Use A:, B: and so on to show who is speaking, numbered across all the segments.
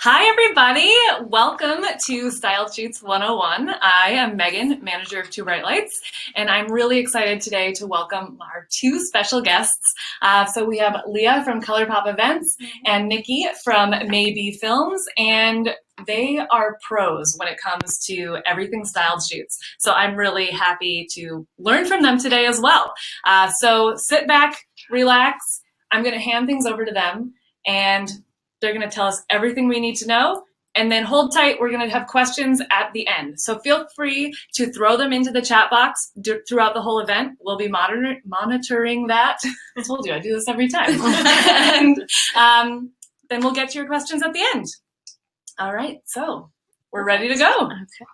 A: Hi, everybody. Welcome to Style Shoots 101. I am Megan, manager of Two Bright Lights, and I'm really excited today to welcome our two special guests. So we have Leah from ColourPop Events and Nikki from Maybe Films, and they are pros when it comes to everything styled shoots. So I'm really happy to learn from them today as well. So sit back, relax. I'm going to hand things over to them, and they're going to tell us everything we need to know, and then hold tight. We're going to have questions at the end. So feel free to throw them into the chat box throughout the whole event. We'll be monitoring that. I told you I do this every time. And then we'll get to your questions at the end. All right, so we're ready to go. Okay.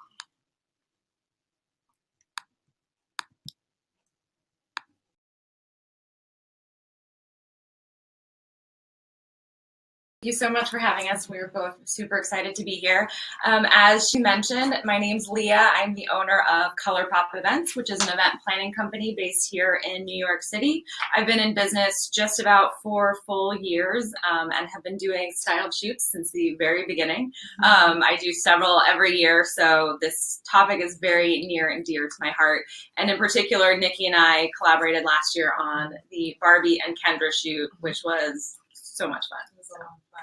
B: Thank you so much for having us. We were both super excited to be here. As she mentioned, my name's Leah. I'm the owner of ColourPop Events, which is an event planning company based here in New York City. I've been in business just about 4 full years and have been doing styled shoots since the very beginning. I do several every year, so this topic is very near and dear to my heart. And in particular, Nikki and I collaborated last year on the Barbie and Kendra shoot, which was so much fun.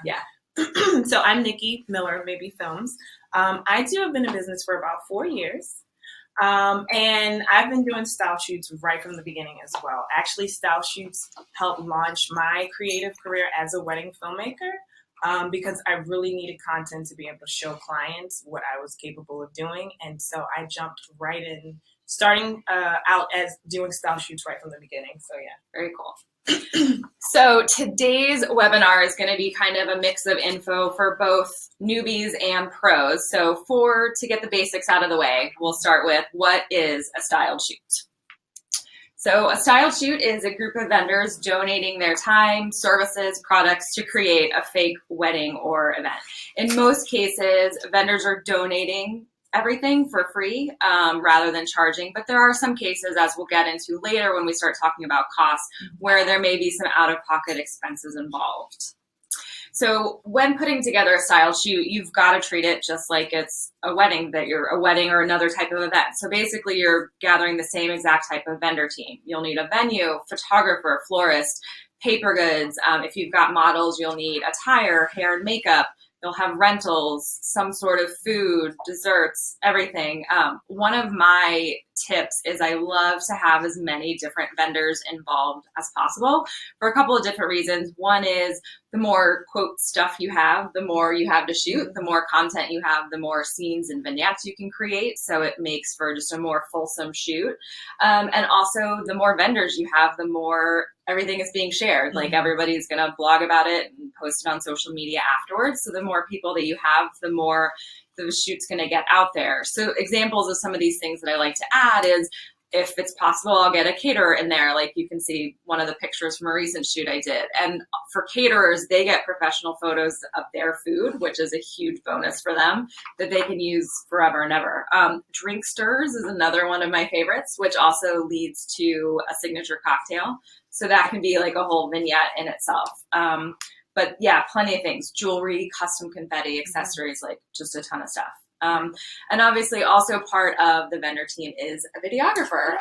B: Yeah.
C: So I'm Nikki Miller, Maybe Films. I too have been in business for about 4 years. And I've been doing style shoots right from the beginning as well. Actually, style shoots helped launch my creative career as a wedding filmmaker because I really needed content to be able to show clients what I was capable of doing. And so I jumped right in, starting out as doing style shoots right from the beginning. So yeah,
B: very cool. So today's webinar is going to be kind of a mix of info for both newbies and pros. So to get the basics out of the way, we'll start with what is a styled shoot. So a styled shoot is a group of vendors donating their time, services, products to create a fake wedding or event. In most cases, vendors are donating everything for free rather than charging. But there are some cases, as we'll get into later when we start talking about costs, where there may be some out-of-pocket expenses involved. So when putting together a style shoot, you've got to treat it just like it's a wedding, or another type of event. So basically you're gathering the same exact type of vendor team. You'll need a venue, photographer, florist, paper goods. If you've got models, you'll need attire, hair and makeup. You'll have rentals, some sort of food, desserts, everything. One of my tips is I love to have as many different vendors involved as possible for a couple of different reasons. One is the more, quote, stuff you have, the more you have to shoot, the more content you have, the more scenes and vignettes you can create. So it makes for just a more fulsome shoot. And also the more vendors you have, the more everything is being shared. Like everybody's going to blog about it and post it on social media afterwards. So the more people that you have, the more the shoot's going to get out there. So examples of some of these things that I like to add is, if it's possible, I'll get a caterer in there. Like you can see one of the pictures from a recent shoot I did. And for caterers, they get professional photos of their food, which is a huge bonus for them that they can use forever and ever. Drink stirs is another one of my favorites, which also leads to a signature cocktail. So that can be like a whole vignette in itself. But yeah, plenty of things, jewelry, custom confetti, accessories, like just a ton of stuff. And obviously also part of the vendor team is a videographer.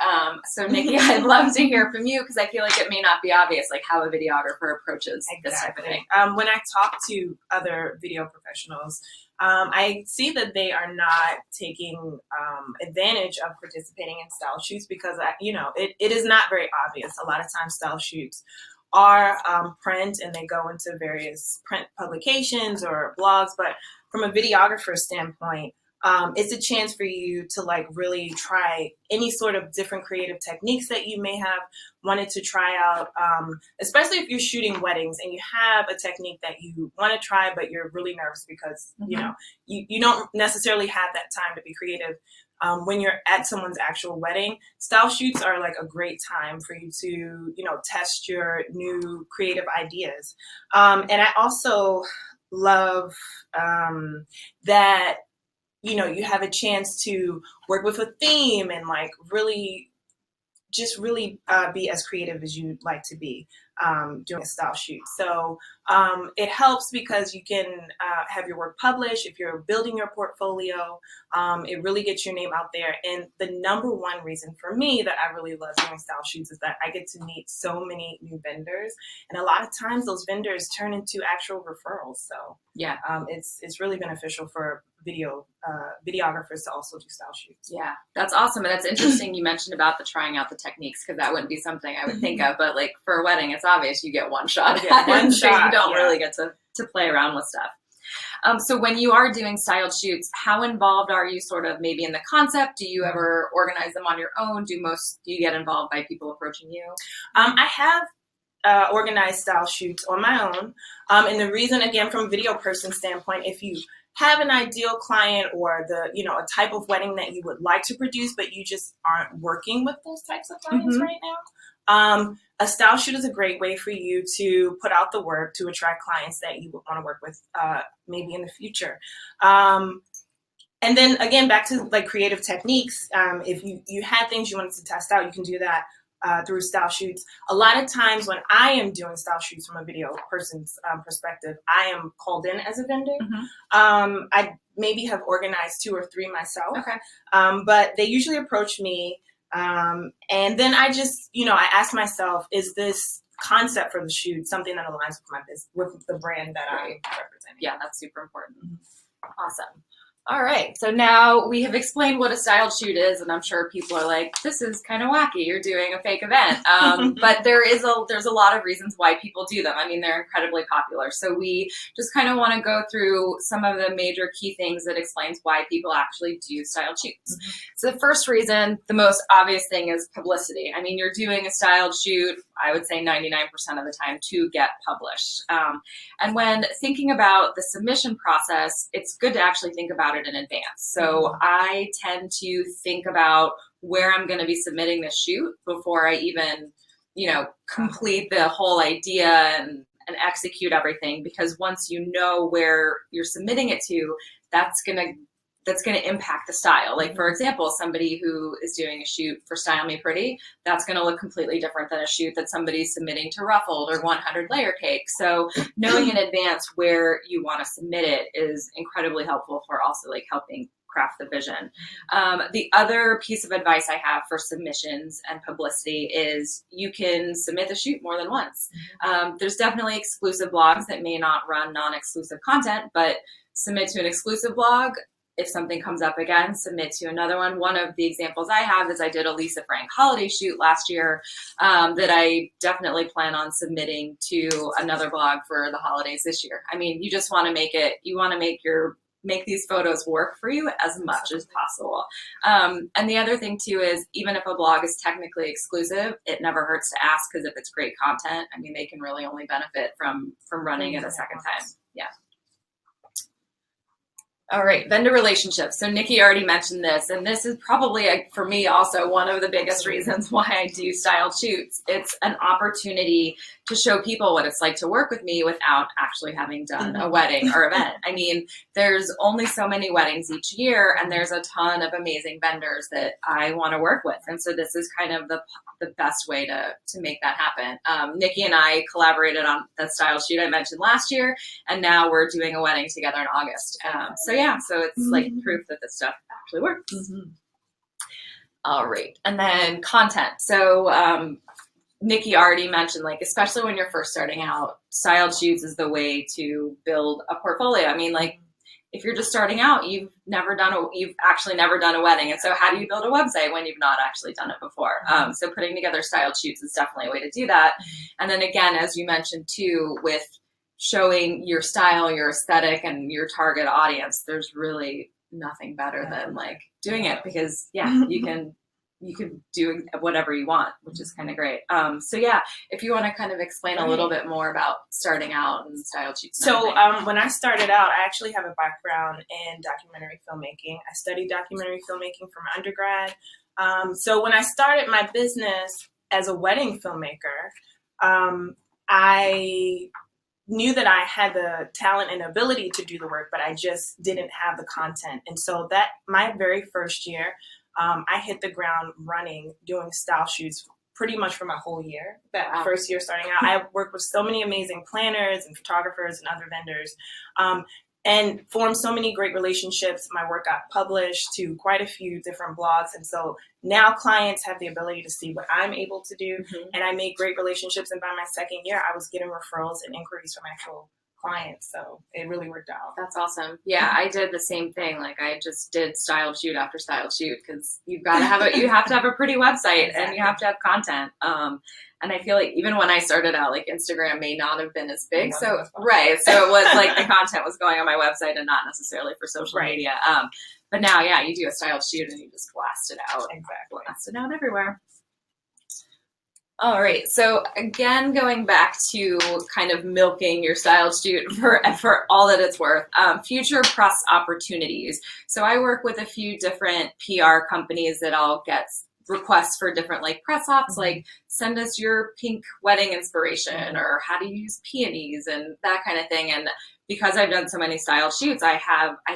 B: So Nikki, I'd love to hear from you because I feel like it may not be obvious like how a videographer approaches this type of thing.
C: When I talk to other video professionals, I see that they are not taking advantage of participating in style shoots because, it is not very obvious. A lot of times style shoots are print and they go into various print publications or blogs, but from a videographer standpoint, it's a chance for you to like really try any sort of different creative techniques that you may have wanted to try out, especially if you're shooting weddings and you have a technique that you want to try, but you're really nervous because, you don't necessarily have that time to be creative. When you're at someone's actual wedding, style shoots are like a great time for you to, test your new creative ideas. And I also love that, you have a chance to work with a theme and like really just really be as creative as you'd like to be doing a style shoot. So it helps because you can have your work published. If you're building your portfolio, it really gets your name out there. And the number one reason for me that I really love doing style shoots is that I get to meet so many new vendors. And a lot of times those vendors turn into actual referrals. So
B: Yeah.
C: It's really beneficial for videographers to also do style shoots.
B: Yeah, that's awesome. And that's interesting you mentioned about the trying out the techniques, because that wouldn't be something I would think of. But like for a wedding, it's obvious you get one shot.
C: One
B: so
C: shot,
B: you don't
C: yeah.
B: really get to play around with stuff. So when you are doing styled shoots, how involved are you sort of maybe in the concept? Do you ever organize them on your own? Do you get involved by people approaching you?
C: I have organized style shoots on my own. And the reason, again, from a video person standpoint, if you have an ideal client or a type of wedding that you would like to produce, but you just aren't working with those types of clients right now, a style shoot is a great way for you to put out the work to attract clients that you would want to work with maybe in the future. And then again, back to like creative techniques, if you had things you wanted to test out, you can do that through style shoots. A lot of times when I am doing style shoots from a video person's perspective, I am called in as a vendor. I maybe have organized 2 or 3 myself, but they usually approach me. And then I just, I ask myself, is this concept for the shoot something that aligns with my business, with the brand that I'm representing?
B: Yeah, that's super important. Awesome. All right, so now we have explained what a styled shoot is, and I'm sure people are like, this is kind of wacky, you're doing a fake event. But there's a lot of reasons why people do them. I mean, they're incredibly popular. So we just kind of want to go through some of the major key things that explains why people actually do styled shoots. So the first reason, the most obvious thing, is publicity. I mean, you're doing a styled shoot, I would say 99% of the time, to get published. And when thinking about the submission process, it's good to actually think about it in advance. So I tend to think about where I'm going to be submitting the shoot before I even, complete the whole idea and execute everything, because once you know where you're submitting it to, that's going to impact the style. Like, for example, somebody who is doing a shoot for Style Me Pretty, that's going to look completely different than a shoot that somebody's submitting to Ruffled or 100 Layer Cake. So knowing in advance where you want to submit it is incredibly helpful for also like helping craft the vision. The other piece of advice I have for submissions and publicity is you can submit the shoot more than once. There's definitely exclusive blogs that may not run non-exclusive content, but submit to an exclusive blog. If something comes up again, submit to another one. One of the examples I have is I did a Lisa Frank holiday shoot last year that I definitely plan on submitting to another blog for the holidays this year. I mean, you just want to make these photos work for you as much as possible. And the other thing too is, even if a blog is technically exclusive, it never hurts to ask, because if it's great content, I mean, they can really only benefit from running it a second time. Yeah. All right, vendor relationships. So Nikki already mentioned this, and this is probably, for me, also one of the biggest reasons why I do styled shoots. It's an opportunity to show people what it's like to work with me without actually having done a wedding or event. I mean, there's only so many weddings each year, and there's a ton of amazing vendors that I want to work with. And so this is kind of the best way to make that happen. Nikki and I collaborated on that style shoot I mentioned last year, and now we're doing a wedding together in August. So it's like proof that this stuff actually works. All right, and then content. So Nikki already mentioned, like, especially when you're first starting out, styled shoots is the way to build a portfolio. I mean, like, if you're just starting out, you've actually never done a wedding. And so how do you build a website when you've not actually done it before? So putting together styled shoots is definitely a way to do that. And then again, as you mentioned too, with showing your style, your aesthetic, and your target audience, there's really nothing better than like doing it, because you can do whatever you want, which is kind of great. So yeah, if you want to kind of explain a little bit more about starting out and style shoots.
C: So when I started out, I actually have a background in documentary filmmaking. I studied documentary filmmaking from undergrad. So when I started my business as a wedding filmmaker, I knew that I had the talent and ability to do the work, but I just didn't have the content. And so that my very first year, I hit the ground running doing style shoots pretty much for my whole year. That
B: Wow.
C: first year starting out, I worked with so many amazing planners and photographers and other vendors, and formed so many great relationships. My work got published to quite a few different blogs. And so now clients have the ability to see what I'm able to do. And I made great relationships. And by my second year, I was getting referrals and inquiries from actual clients. So it really worked out.
B: That's awesome. Yeah, I did the same thing. Like I just did style shoot after style shoot because you've got to have you have to have a pretty website
C: Exactly.
B: and you have to have content. And I feel like even when I started out, like Instagram may not have been as big. So right. So it was like the content was going on my website and not necessarily for social media. But now, yeah, you do a style shoot and you just blast it out.
C: Exactly.
B: Blast it out everywhere. All right. So again, going back to kind of milking your style shoot for all that it's worth, future press opportunities. So I work with a few different PR companies that I'll get requests for different like press ops, like send us your pink wedding inspiration or how to use peonies and that kind of thing. And because I've done so many style shoots, I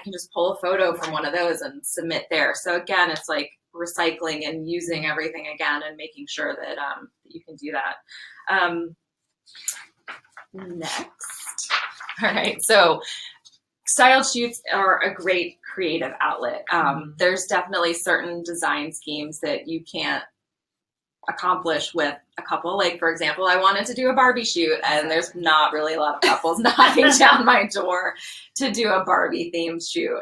B: can just pull a photo from one of those and submit there. So again, it's like recycling and using everything again and making sure that you can do that. Next. All right. So style shoots are a great creative outlet. There's definitely certain design schemes that you can't accomplish with a couple. Like, for example, I wanted to do a Barbie shoot, and there's not really a lot of couples knocking down my door to do a Barbie themed shoot.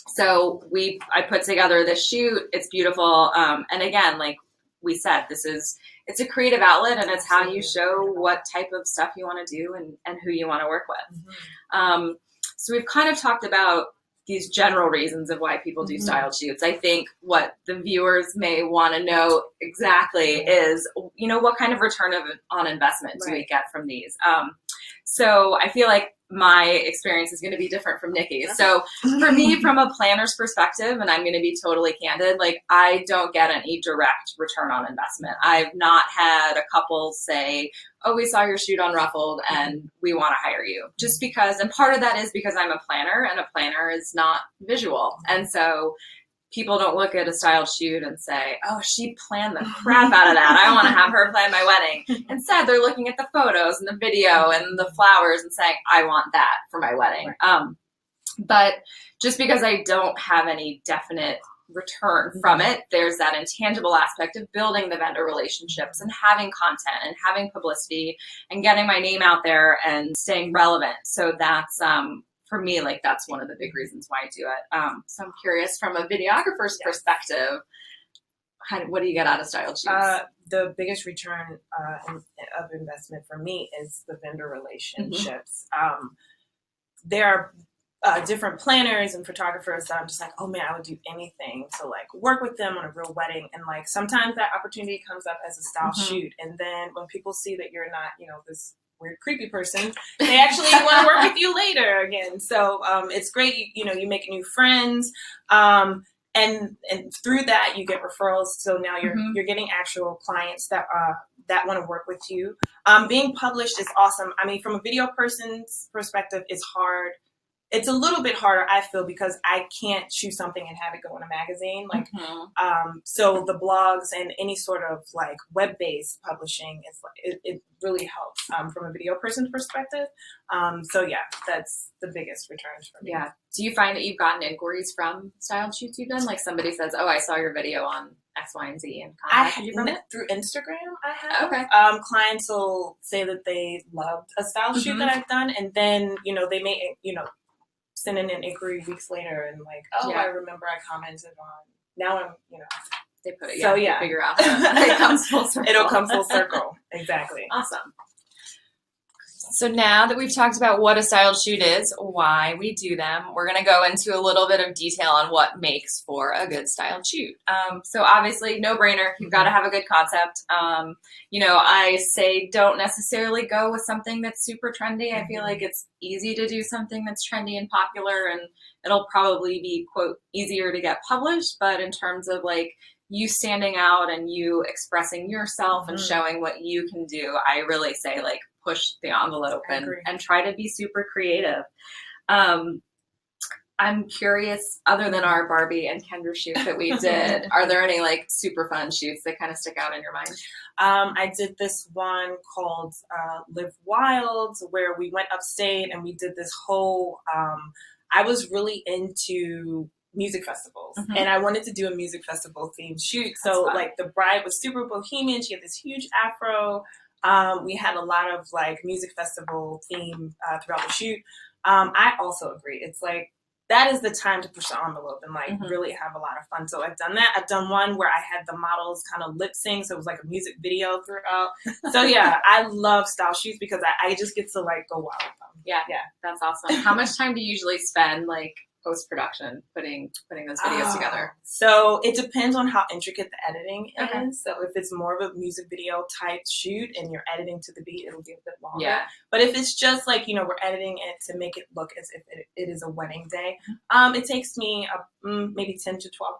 B: So I put together this shoot. It's beautiful. And again, like we said, it's a creative outlet, and it's how you show what type of stuff you want to do and who you want to work with. So we've kind of talked about these general reasons of why people do style shoots. I think what the viewers may want to know exactly is, what kind of return on investment do we get from these? So I feel like my experience is going to be different from Nikki's. So for me, from a planner's perspective, and I'm going to be totally candid, like I don't get any direct return on investment. I've not had a couple say, oh, we saw your shoot on Ruffled and we want to hire you. Just because, and part of that is because I'm a planner and a planner is not visual. And so people don't look at a style shoot and say, oh, she planned the crap out of that. I want to have her plan my wedding. Instead, they're looking at the photos and the video and the flowers and saying, I want that for my wedding. But just because I don't have any definite return from it, there's that intangible aspect of building the vendor relationships and having content and having publicity and getting my name out there and staying relevant. So that's for me, like that's one of the big reasons why I do it. So I'm curious from a videographer's perspective, what do you get out of style shoots?
C: The biggest return of investment for me is the vendor relationships. There are different planners and photographers that I'm just like, oh man, I would do anything to like work with them on a real wedding. And like sometimes that opportunity comes up as a style shoot. And then when people see that you're not, this weird, creepy person, they actually want to work with you later again. So it's great. You make new friends. And through that you get referrals. So now you're getting actual clients that want to work with you. Being published is awesome. I mean, from a video person's perspective, it's hard. It's a little bit harder, I feel, because I can't shoot something and have it go in a magazine. Like, so the blogs and any sort of like web-based publishing, it really helps from a video person's perspective. So yeah, that's the biggest returns for me.
B: Yeah. Do you find that you've gotten inquiries from style shoots you've done? Like somebody says, oh, I saw your video on X, Y, and Z and contacted you from it?
C: Through Instagram, I have.
B: Okay.
C: Clients will say that they loved a style shoot that I've done, and then, they may, send in an inquiry weeks later and like, oh, I remember I commented on, now I'm,
B: they put it,
C: so
B: figure out it comes full circle.
C: It'll come full circle. Exactly.
B: Awesome. So now that we've talked about what a style shoot is, why we do them, we're going to go into a little bit of detail on what makes for a good style shoot. So obviously, no brainer. You've got to have a good concept. I say don't necessarily go with something that's super trendy. I feel like it's easy to do something that's trendy and popular, and it'll probably be, quote, easier to get published. But in terms of like you standing out and you expressing yourself and showing what you can do, I really say like push the envelope and try to be super creative. I'm curious, other than our Barbie and Kendra shoot that we did, are there any like super fun shoots that kind of stick out in your mind?
C: I did this one called Live Wild, where we went upstate and we did this whole, I was really into music festivals and I wanted to do a music festival themed shoot. So like the bride was super bohemian. She had this huge afro. We had a lot of like music festival theme throughout the shoot. I also agree. It's like, that is the time to push the envelope and like really have a lot of fun. So I've done that. I've done one where I had the models kind of lip sync. So it was like a music video throughout. So yeah, I love style shoots because I just get to like go wild with them.
B: Yeah. That's awesome. How much time do you usually spend like post-production putting those videos together?
C: So it depends on how intricate the editing is. So if it's more of a music video type shoot and you're editing to the beat, it'll be a bit longer.
B: Yeah.
C: But if it's just like, we're editing it to make it look as if it is a wedding day, it takes me maybe 10 to 12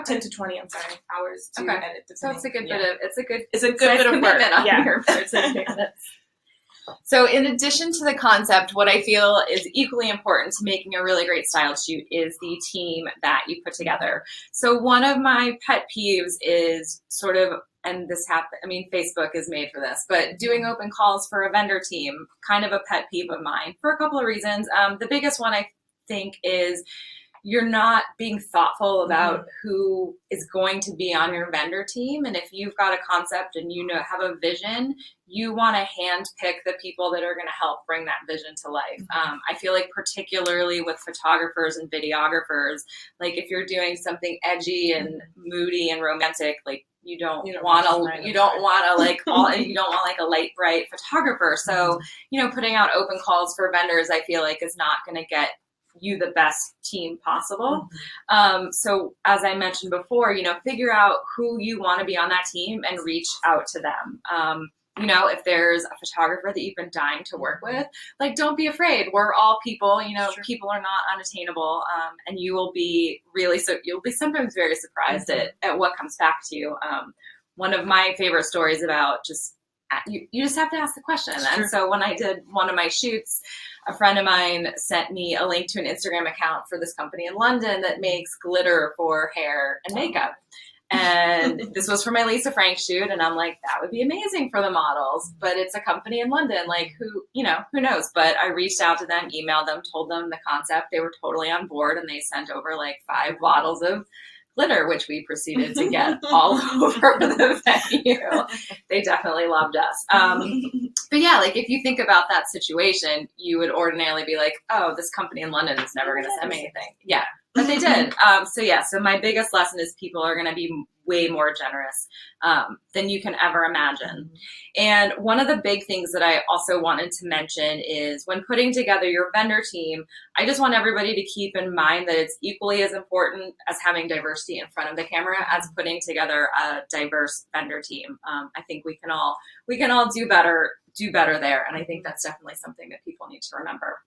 C: 10 to 20, hours to edit.
B: So it's a good
C: it's a good bit of work.
B: On your person. So in addition to the concept, what I feel is equally important to making a really great style shoot is the team that you put together. So one of my pet peeves is sort of, and this happens, I mean, Facebook is made for this, but doing open calls for a vendor team, kind of a pet peeve of mine for a couple of reasons. The biggest one I think is you're not being thoughtful about who is going to be on your vendor team. And if you've got a concept and have a vision, you want to hand pick the people that are going to help bring that vision to life. I feel like particularly with photographers and videographers, like if you're doing something edgy and moody and romantic, like you don't want like a light, bright photographer. So, putting out open calls for vendors, I feel like is not going to get you the best team possible. So as I mentioned before, figure out who you want to be on that team and reach out to them. If there's a photographer that you've been dying to work with, like, don't be afraid. We're all people, people are not unattainable. And you'll be sometimes very surprised at what comes back to you. One of my favorite stories about you just have to ask the question. And so when I did one of my shoots, a friend of mine sent me a link to an Instagram account for this company in London that makes glitter for hair and makeup. And this was for my Lisa Frank shoot. And I'm like, that would be amazing for the models, but it's a company in London. Like who knows? But I reached out to them, emailed them, told them the concept. They were totally on board and they sent over like 5 bottles of glitter, which we proceeded to get all over the venue. They definitely loved us. But yeah, like if you think about that situation, you would ordinarily be like, oh, this company in London is never going to send me anything. Yeah, but they did. So my biggest lesson is people are going to be way more generous than you can ever imagine. And one of the big things that I also wanted to mention is when putting together your vendor team, I just want everybody to keep in mind that it's equally as important as having diversity in front of the camera as putting together a diverse vendor team. I think we can all do better there. And I think that's definitely something that people need to remember.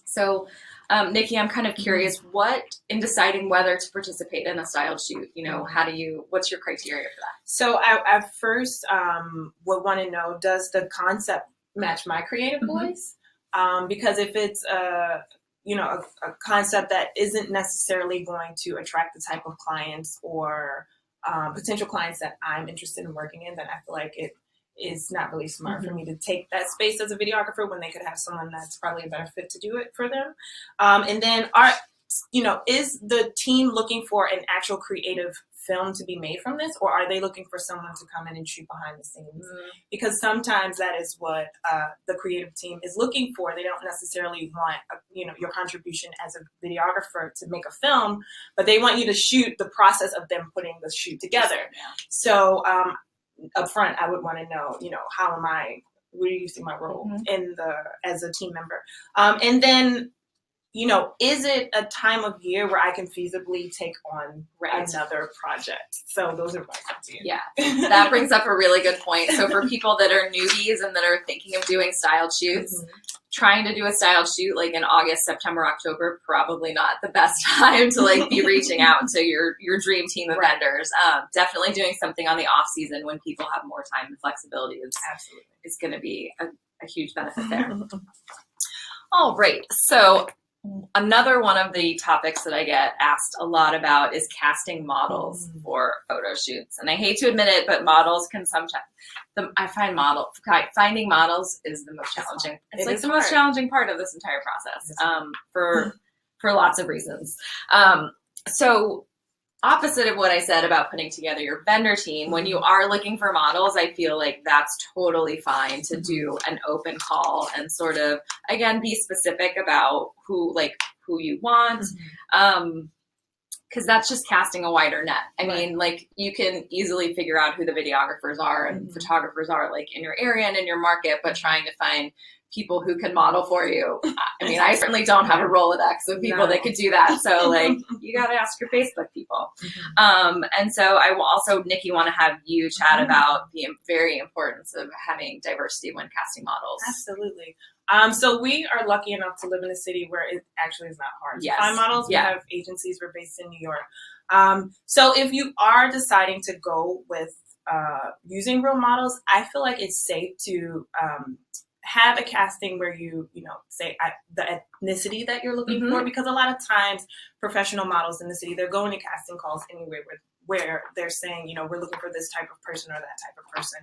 B: So, Nikki, I'm kind of curious, what in deciding whether to participate in a styled shoot, what's your criteria for that?
C: So I first would want to know, does the concept match my creative voice? Because if it's a concept that isn't necessarily going to attract the type of clients or potential clients that I'm interested in working in, then I feel like it is not really smart for me to take that space as a videographer when they could have someone that's probably a better fit to do it for them. And then is the team looking for an actual creative film to be made from this, or are they looking for someone to come in and shoot behind the scenes? Because sometimes that is what the creative team is looking for. They don't necessarily want your contribution as a videographer to make a film, but they want you to shoot the process of them putting the shoot together. So up front, I would want to know, where do you see my role as a team member? And then, is it a time of year where I can feasibly take on another project? So those are my criteria.
B: Yeah, that brings up a really good point. So for people that are newbies and that are thinking of doing styled shoots, trying to do a styled shoot like in August, September, October, probably not the best time to be reaching out to your dream team of vendors. Definitely doing something on the off season when people have more time and flexibility is going to be a huge benefit there. All right. So Another one of the topics that I get asked a lot about is casting models for photo shoots. And I hate to admit it, but models can sometimes, I find finding models is the most challenging. It's like the most challenging part of this entire process for lots of reasons. So opposite of what I said about putting together your vendor team, when you are looking for models, I feel like that's totally fine to do an open call and sort of, again, be specific about who you want. Because that's just casting a wider net. I mean, like, you can easily figure out who the videographers are and photographers are, like, in your area and in your market, but trying to find people who can model for you. I mean, I certainly don't have a Rolodex of people that could do that. So, like, you got to ask your Facebook people. And so I will also, Nikki, want to have you chat about the very importance of having diversity when casting models.
C: Absolutely. So we are lucky enough to live in a city where it actually is not hard to find models. We have agencies. We're based in New York. So if you are deciding to go with using real models, I feel like it's safe to have a casting where you say the ethnicity that you're looking for, because a lot of times professional models in the city, they're going to casting calls anyway where they're saying, we're looking for this type of person or that type of person.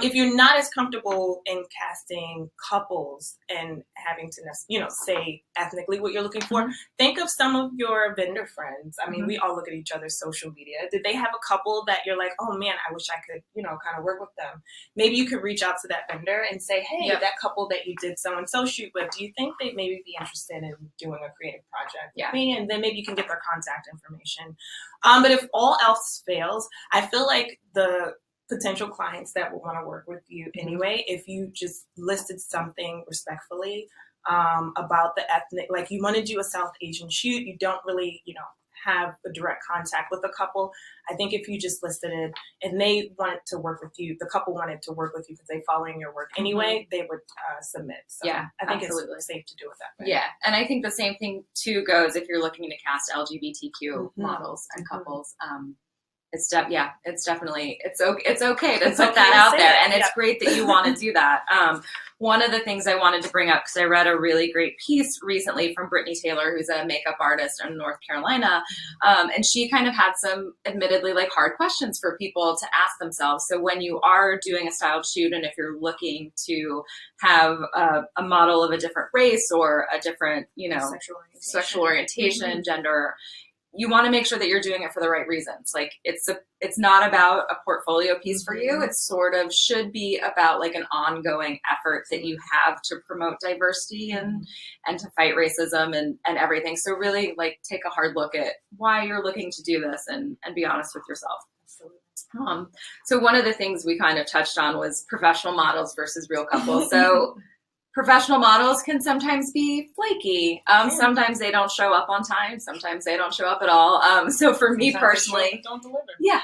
C: If you're not as comfortable in casting couples and having to, say ethnically what you're looking for, think of some of your vendor friends. I mean, we all look at each other's social media. Did they have a couple that you're like, oh man, I wish I could, kind of work with them? Maybe you could reach out to that vendor and say, hey, that couple that you did so-and-so shoot with, do you think they'd maybe be interested in doing a creative project with me? And then maybe you can get their contact information. But if all else fails, I feel like the potential clients that will want to work with you anyway, if you just listed something respectfully about the ethnic, like you want to do a South Asian shoot, you don't really, have a direct contact with a couple. I think if you just listed it and they wanted to work with you, the couple wanted to work with you because they following your work anyway, they would submit. So I think it's safe to do it that way.
B: Yeah, and I think the same thing too goes if you're looking to cast LGBTQ models and couples. It's definitely it's okay to put that out there, and it's great that you want to do that. One of the things I wanted to bring up, because I read a really great piece recently from Brittany Taylor, who's a makeup artist in North Carolina, and she kind of had some admittedly like hard questions for people to ask themselves. So when you are doing a styled shoot, and if you're looking to have a model of a different race or a different sexual orientation, gender, you want to make sure that you're doing it for the right reasons. Like it's not about a portfolio piece for you. It sort of should be about like an ongoing effort that you have to promote diversity and to fight racism and everything. So really like take a hard look at why you're looking to do this and be honest with yourself. So one of the things we kind of touched on was professional models versus real couples. So professional models can sometimes be flaky. Sometimes they don't show up on time. Sometimes they don't show up at all. So for me personally,
C: don't deliver.
B: Yeah.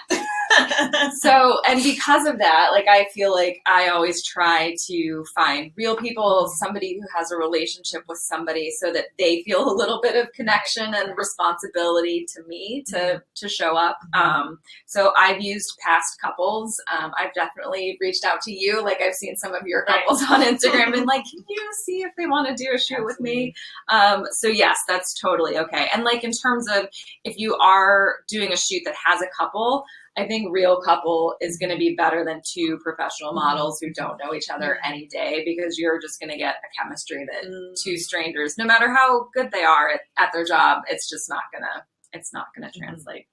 B: So, and because of that, like, I feel like I always try to find real people, somebody who has a relationship with somebody so that they feel a little bit of connection and responsibility to me to show up. So I've used past couples. I've definitely reached out to you. Like I've seen some of your couples on Instagram and like, can you see if they want to do a shoot with me? So yes, that's totally okay. And like in terms of if you are doing a shoot that has a couple, I think real couple is going to be better than two professional models who don't know each other any day, because you're just going to get a chemistry that two strangers, no matter how good they are at their job, it's just not gonna translate.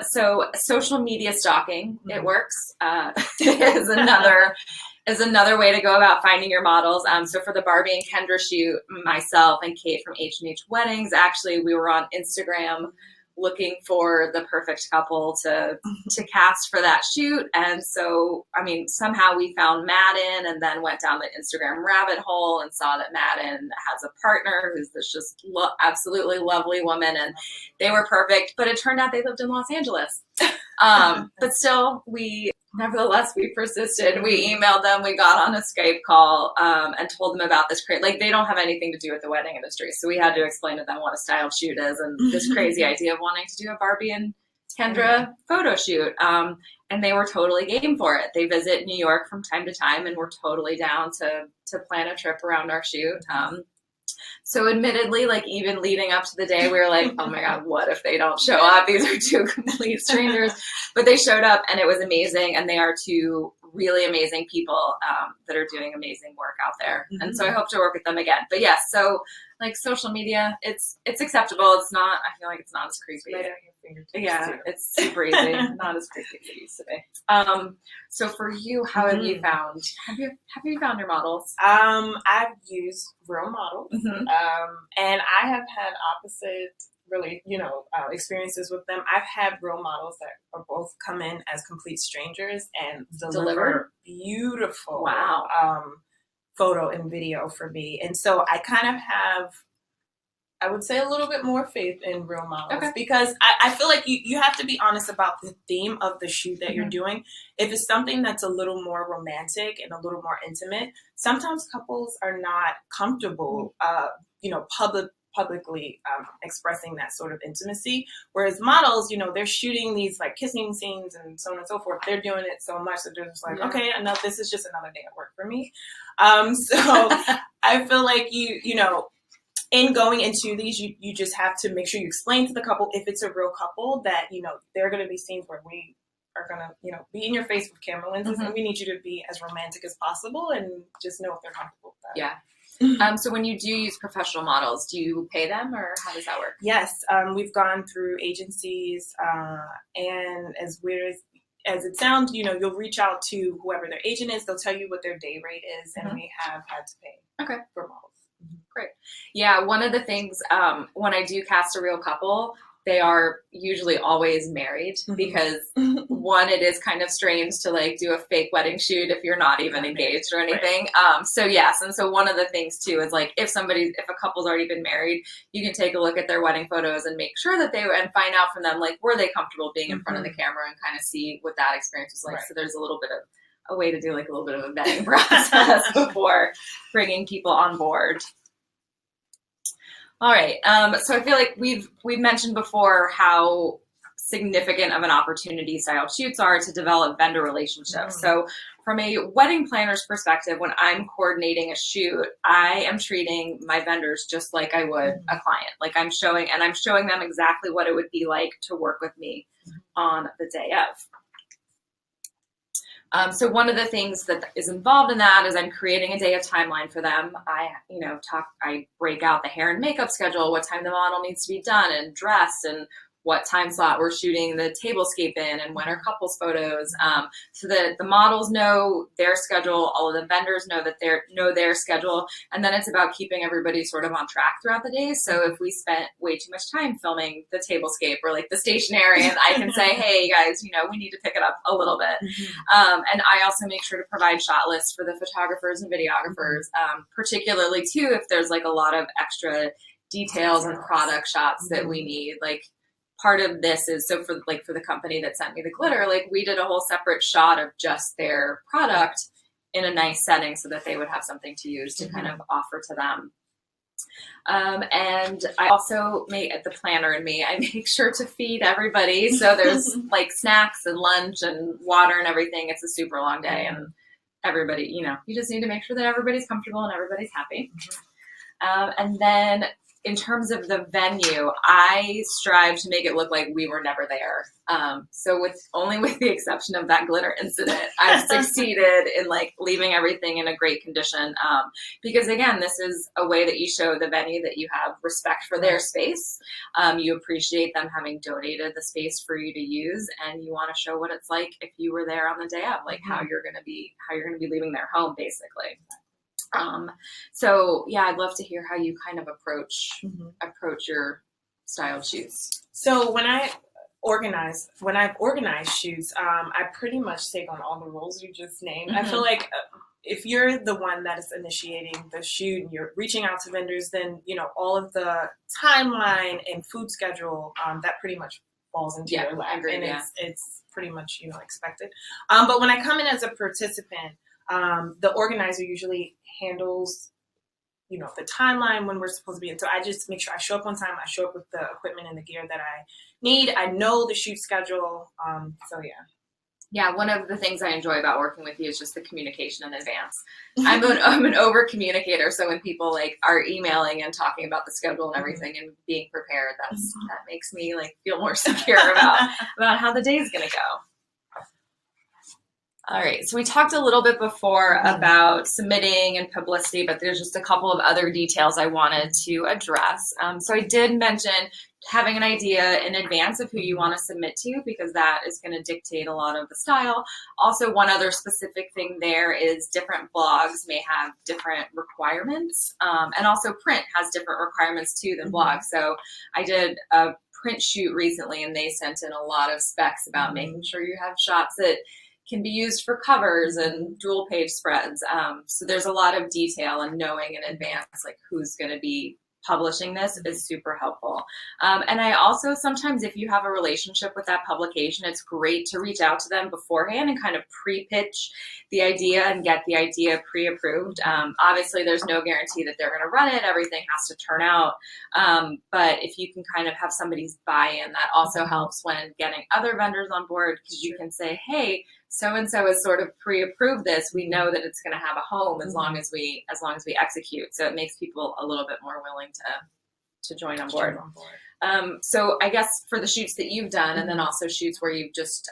B: So social media stalking, it works. is another way to go about finding your models. So for the Barbie and Kendra shoot, myself and Kate from H&H Weddings, actually we were on Instagram looking for the perfect couple to cast for that shoot. And so, I mean, somehow we found Madden and then went down the Instagram rabbit hole and saw that Madden has a partner who's this just absolutely lovely woman, and they were perfect, but it turned out they lived in Los Angeles. But still, nevertheless, we persisted. We emailed them. We got on a Skype call and told them about this. Like, they don't have anything to do with the wedding industry, so we had to explain to them what a styled shoot is and this crazy idea of wanting to do a Barbie and Kendra photo shoot. And they were totally game for it. They visit New York from time to time, and we're totally down to plan a trip around our shoot. So admittedly, like even leading up to the day, we were like, oh my God, what if they don't show up? These are two complete strangers. But they showed up and it was amazing. And they are two really amazing people that are doing amazing work out there. Mm-hmm. And so I hope to work with them again. But yes, so like social media, it's acceptable. It's not, I feel like it's not as creepy. Yeah, it's super easy. Not as creepy as it used to be. So for you, how have you found, have you found your models?
C: I've used real models, and I have had opposite really, experiences with them. I've had role models that are both come in as complete strangers and deliver beautiful photo and video for me. And so I kind of have, I would say, a little bit more faith in real models because I feel like you have to be honest about the theme of the shoot that you're doing. If it's something that's a little more romantic and a little more intimate, sometimes couples are not comfortable, publicly expressing that sort of intimacy. Whereas models, they're shooting these like kissing scenes and so on and so forth. They're doing it so much that they're just like, okay, enough. This is just another day at work for me. So I feel like in going into these, you just have to make sure you explain to the couple, if it's a real couple, that, there are going to be scenes where we are going to, be in your face with camera lenses, and we need you to be as romantic as possible and just know if they're comfortable with that.
B: Yeah. So when you do use professional models, do you pay them or how does that work?
C: Yes. We've gone through agencies, and as weird as it sounds, you'll reach out to whoever their agent is. They'll tell you what their day rate is, and we have had to pay for models.
B: Great. Yeah, one of the things when I do cast a real couple, they are usually always married because one, it is kind of strange to like do a fake wedding shoot if you're not even engaged or anything. Right. So yes, and so one of the things too is like if a couple's already been married, you can take a look at their wedding photos and make sure that and find out from them like were they comfortable being in front of the camera and kind of see what that experience was like. Right. So there's a little bit of a way to do like a little bit of a vetting process before bringing people on board. All right. So I feel like we've mentioned before how significant of an opportunity style shoots are to develop vendor relationships. So from a wedding planner's perspective, when I'm coordinating a shoot, I am treating my vendors just like I would a client. Like I'm showing them exactly what it would be like to work with me on the day of. So one of the things that is involved in that is I'm creating a day of timeline for them. I break out the hair and makeup schedule, what time the model needs to be done and dressed, and what time slot we're shooting the tablescape in, and when are couples photos, so that the models know their schedule, all of the vendors know their schedule, and then it's about keeping everybody sort of on track throughout the day. So if we spent way too much time filming the tablescape or like the stationery, and I can say, hey guys, we need to pick it up a little bit. And I also make sure to provide shot lists for the photographers and videographers, particularly too if there's like a lot of extra details and product shots that we need. Like part of this is, so for the company that sent me the glitter, like we did a whole separate shot of just their product in a nice setting so that they would have something to use to kind of offer to them. And I also the planner in me, I make sure to feed everybody. So there's like snacks and lunch and water and everything. It's a super long day and everybody, you just need to make sure that everybody's comfortable and everybody's happy. And then in terms of the venue, I strive to make it look like we were never there. So with the exception of that glitter incident, I've succeeded in like leaving everything in a great condition. Because again, this is a way that you show the venue that you have respect for their space. You appreciate them having donated the space for you to use, and you want to show what it's like if you were there on the day of, like how you're going to be leaving their home, basically. So yeah, I'd love to hear how you kind of approach your styled shoots.
C: So when I've organized shoots, I pretty much take on all the roles you just named. I feel like if you're the one that is initiating the shoot and you're reaching out to vendors, then all of the timeline and food schedule that pretty much falls into your lap, and it's pretty much expected. But when I come in as a participant, the organizer usually handles, the timeline when we're supposed to be in. So I just make sure I show up on time. I show up with the equipment and the gear that I need. I know the shoot schedule. So yeah.
B: Yeah, one of the things I enjoy about working with you is just the communication in advance. I'm an over communicator, so when people like are emailing and talking about the schedule and everything and being prepared, that makes me like feel more secure about how the day is going to go. All right, so we talked a little bit before about submitting and publicity, but there's just a couple of other details I wanted to address. So I did mention having an idea in advance of who you want to submit to, because that is going to dictate a lot of the style. Also, one other specific thing there is different blogs may have different requirements, and also print has different requirements too than blogs. So I did a print shoot recently, and they sent in a lot of specs about making sure you have shots that can be used for covers and dual page spreads. So there's a lot of detail, and knowing in advance like who's going to be publishing this is super helpful. And I also sometimes, if you have a relationship with that publication, it's great to reach out to them beforehand and kind of pre-pitch the idea and get the idea pre-approved. Obviously, there's no guarantee that they're going to run it. Everything has to turn out. But if you can kind of have somebody's buy-in, that also helps when getting other vendors on board, because you can say, hey, so-and-so has sort of pre-approved this. We know that it's going to have a home as long as we execute. So it makes people a little bit more willing to join on board. So I guess for the shoots that you've done, and then also shoots where you've just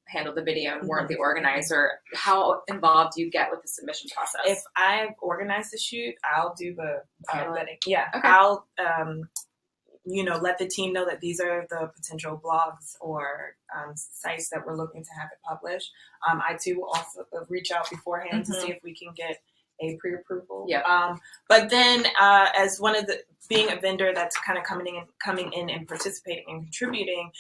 B: handled the video and weren't the organizer, how involved do you get with the submission process?
C: If I've organized the shoot, I'll do the vetting. Yeah,
B: okay.
C: I'll let the team know that these are the potential blogs or sites that we're looking to have it published. I too will also reach out beforehand to see if we can get a pre-approval.
B: Yeah.
C: But then as one of the, being a vendor that's kind of coming in and participating and contributing,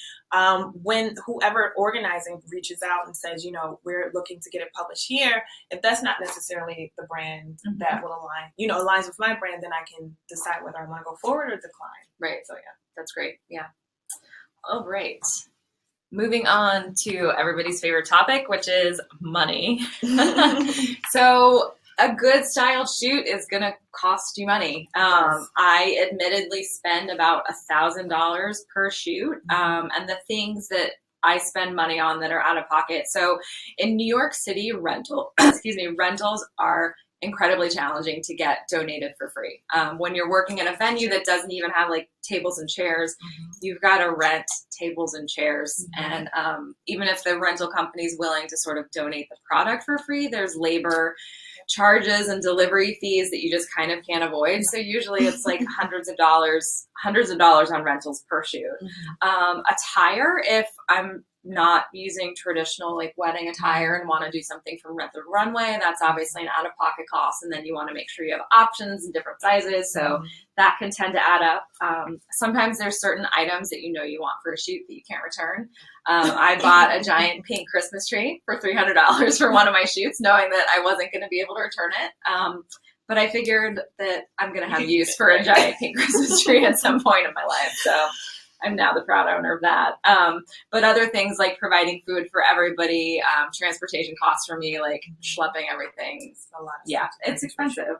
C: when whoever organizing reaches out and says, we're looking to get it published here, if that's not necessarily the brand that will aligns with my brand, then I can decide whether I want to go forward or decline.
B: Right. So yeah, that's great. Yeah. All right. Moving on to everybody's favorite topic, which is money. So a good styled shoot is going to cost you money. I admittedly spend about $1,000 per shoot. And the things that I spend money on that are out of pocket. So in New York City, rentals are incredibly challenging to get donated for free. When you're working in a venue that doesn't even have like tables and chairs, you've got to rent tables and chairs. And even if the rental company is willing to sort of donate the product for free, there's labor charges and delivery fees that you just kind of can't avoid. So usually it's like hundreds of dollars on rentals per shoot. Attire, if I'm not using traditional like wedding attire and want to do something from Rent the Runway, that's obviously an out-of-pocket cost, and then you want to make sure you have options in different sizes, so that can tend to add up. Sometimes there's certain items that you want for a shoot that you can't return. I bought a giant pink Christmas tree for $300 for one of my shoots, knowing that I wasn't going to be able to return it. But I figured that I'm going to have use for a giant pink Christmas tree at some point in my life, so I'm now the proud owner of that. But other things like providing food for everybody, transportation costs for me, like schlepping everything.
C: A lot.
B: It's expensive.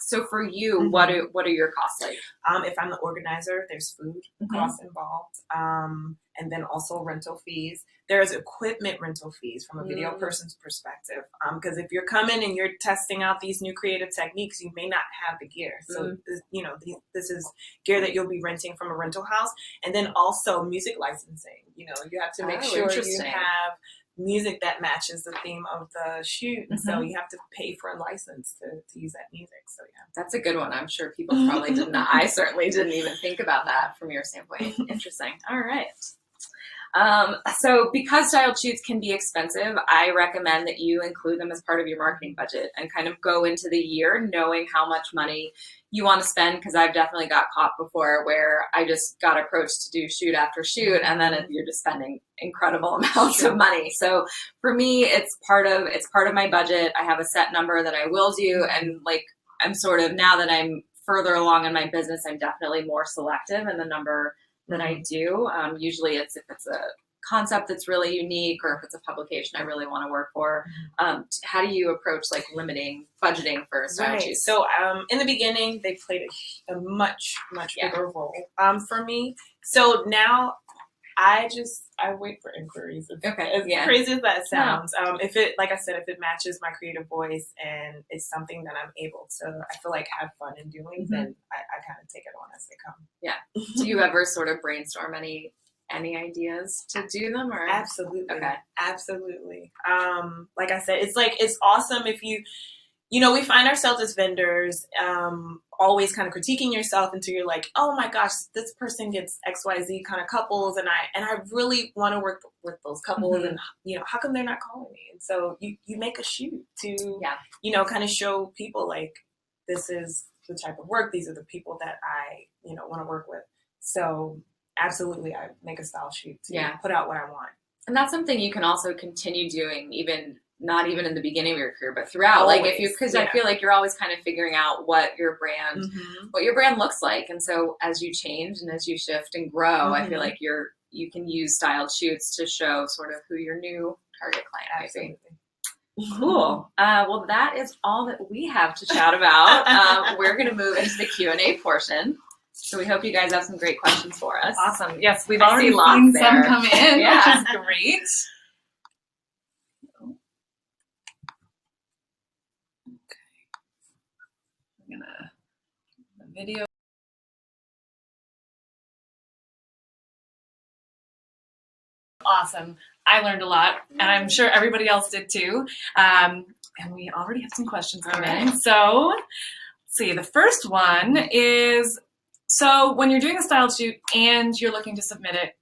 B: So for you, what are your costs like?
C: If I'm the organizer, there's food costs involved. And then also rental fees. There's equipment rental fees from a video person's perspective. Because if you're coming and you're testing out these new creative techniques, you may not have the gear. So, this is gear that you'll be renting from a rental house. And then also music licensing. You have to make sure you have music that matches the theme of the shoot. And so you have to pay for a license to use that music. So yeah.
B: That's a good one. I'm sure people probably did not. I certainly didn't even think about that from your standpoint. Interesting. All right. So because styled shoots can be expensive, I recommend that you include them as part of your marketing budget and kind of go into the year knowing how much money you want to spend, because I've definitely got caught before where I just got approached to do shoot after shoot, and then you're just spending incredible amounts of money. So for me, it's part of my budget. I have a set number that I will do, and like I'm sort of, now that I'm further along in my business, I'm definitely more selective in the number that I do. Usually it's if it's a concept that's really unique, or if it's a publication I really want to work for. How do you approach like limiting budgeting for style shoots?
C: So in the beginning, they played a much bigger role for me. So now I wait for inquiries. As crazy as that sounds. If it, like I said, if it matches my creative voice and it's something that I'm able to, I feel like have fun in doing, then I kind of take it on as they come.
B: Yeah. Do you ever sort of brainstorm any ideas to do them, or?
C: Absolutely.
B: Okay.
C: Absolutely. Like I said, it's awesome if we find ourselves as vendors, always kind of critiquing yourself until you're like, oh my gosh, this person gets XYZ kind of couples, and I really want to work with those couples, and how come they're not calling me? And so you make a shoot to kind of show people like, this is the type of work, these are the people that I want to work with. So absolutely, I make a style shoot to put out what I want.
B: And that's something you can also continue doing, not even in the beginning of your career, but throughout.
C: Always,
B: because I feel like you're always kind of figuring out what your brand looks like. And so as you change and as you shift and grow, I feel like you can use styled shoots to show sort of who your new target client might be. Cool. Well, that is all that we have to chat about. We're going to move into the Q&A portion. So we hope you guys have some great questions for us.
A: Awesome. Yes, we've already seen some come in, which is great. The video. Awesome. I learned a lot, and I'm sure everybody else did too. And we already have some questions coming in. So let's see. The first one is, so when you're doing a styled shoot and you're looking to submit it,